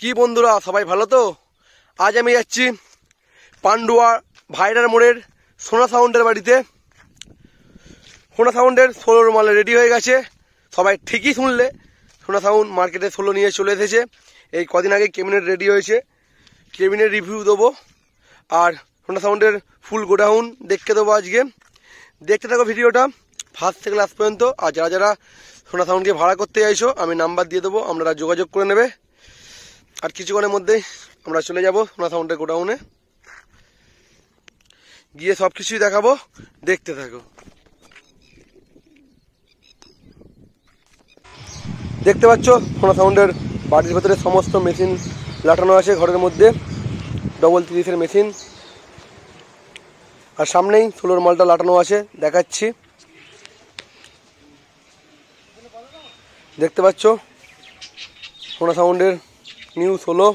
কি বন্ধুরা সবাই ভালো তো? আজ আমি যাচ্ছি পান্ডুয়া ভাইরার মোড়ের সোনা সাউন্ডের বাড়িতে। সোনা সাউন্ডের 16 মাল রেডি হয়ে গেছে। সবাই ঠিকই শুনলে, সোনা সাউন্ড মার্কেটে 16 নিয়ে চলে এসেছে। এই কদিন আগে কেবিনেট রেডি হয়েছে, কেবিনের রিভিউ দেবো আর সোনা সাউন্ডের ফুল গোডাউন দেখতে দেবো। আজকে দেখতে থাকো ভিডিওটা ফার্স্ট থেকে লাস্ট পর্যন্ত। আর যারা যারা সোনা সাউন্ডকে ভাড়া করতে চাইছো আমি নাম্বার দিয়ে দেবো, আপনারা যোগাযোগ করে নেবে। আর কিছুক্ষণের মধ্যেই আমরা চলে যাব সোনা সাউন্ডের গোডাউনে, গিয়ে সব কিছুই দেখাবো, দেখতে থাকো। দেখতে পাচ্ছ সোনা সাউন্ডের বাড়ির ভেতরে সমস্ত মেশিন লাটানো আছে ঘরের মধ্যে, 30 মেশিন। আর সামনেই 16 মালটা লাটানো আছে, দেখাচ্ছি। দেখতে পাচ্ছ সোনা সাউন্ডের নিউ 16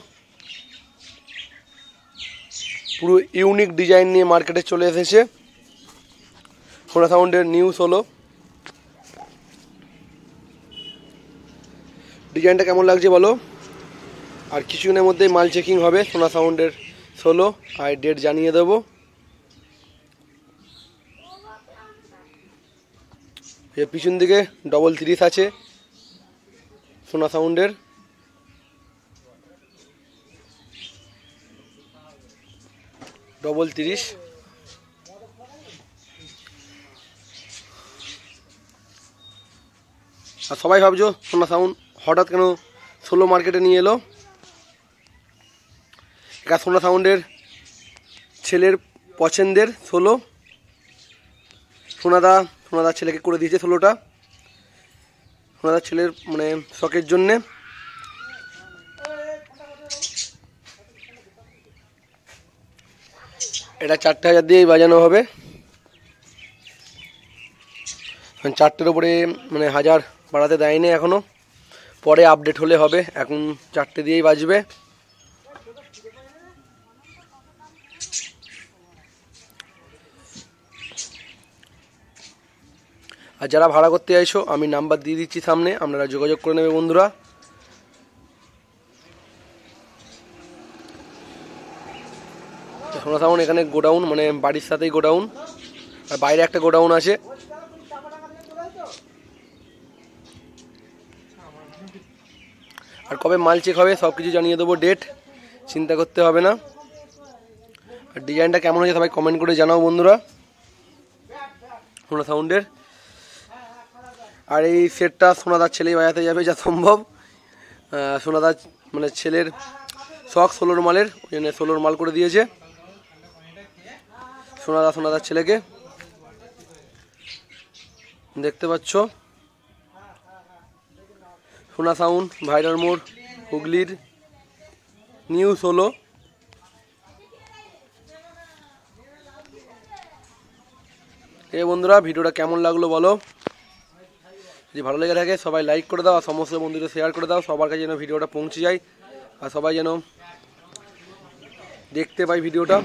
পুরো ইউনিক ডিজাইন নিয়ে মার্কেটে চলে এসেছে। সোনা সাউন্ডের নিউ 16 ডিজাইনটা কেমন লাগছে বলো। আর কিছুদিনের মধ্যেই মাল চেকিং হবে সোনা সাউন্ডের 16, আর ডেট জানিয়ে দেবো। পিছন দিকে 30 আছে সোনা সাউন্ডের। আর সবাই ভাবছো সোনা সাউন্ড হঠাৎ কেন 16 মার্কেটে নিয়ে এলো। এটা সোনা সাউন্ডের ছেলের পছন্দের 16, সোনাদার ছেলেকে করে দিয়েছে 16টা, সোনাদার ছেলের মানে শখের জন্যে। এটা 4000 দিয়েই বাজানো হবে। 4টের উপরে মানে 1000 বাড়াতে দেয়নি এখনো, পরে আপডেট হলে হবে। এখন 4টে দিয়েই বাজবে। আর যারা ভাড়া করতে চাইছো আমি নাম্বার দিয়ে দিচ্ছি সামনে, আপনারা যোগাযোগ করে নেবে বন্ধুরা। সোনা সাউন্ড এখানে গোডাউন মানে বাড়ির সাথেই গোডাউন, আর বাইরে একটা গোডাউন আছে। আর কবে মাল চেক হবে সব কিছু জানিয়ে দেবো, ডেট, চিন্তা করতে হবে না। আর ডিজাইনটা কেমন হয়েছে সবাই কমেন্ট করে জানাও বন্ধুরা সোনা সাউন্ডের। আর এই সেটটা সোনাদার ছেলেই বাজাতে যাবে যা সম্ভব। সোনাদার মানে ছেলের শখ 16 মালের, ওই জন্য 16 মাল করে দিয়েছে সোনাদার ছেলেকে। দেখতে পাচ্ছ সোনা সাউন্ড ভাইরার মোড় হুগলির নিউ 16। এই বন্ধুরা ভিডিওটা কেমন লাগলো বলো। যদি ভালো লেগে থাকে সবাই লাইক করে দাও, আর সমস্ত বন্ধুদের শেয়ার করে দাও, সবার কাছে যেন ভিডিওটা পৌঁছে যায় আর সবাই যেন দেখতে পায় ভিডিওটা।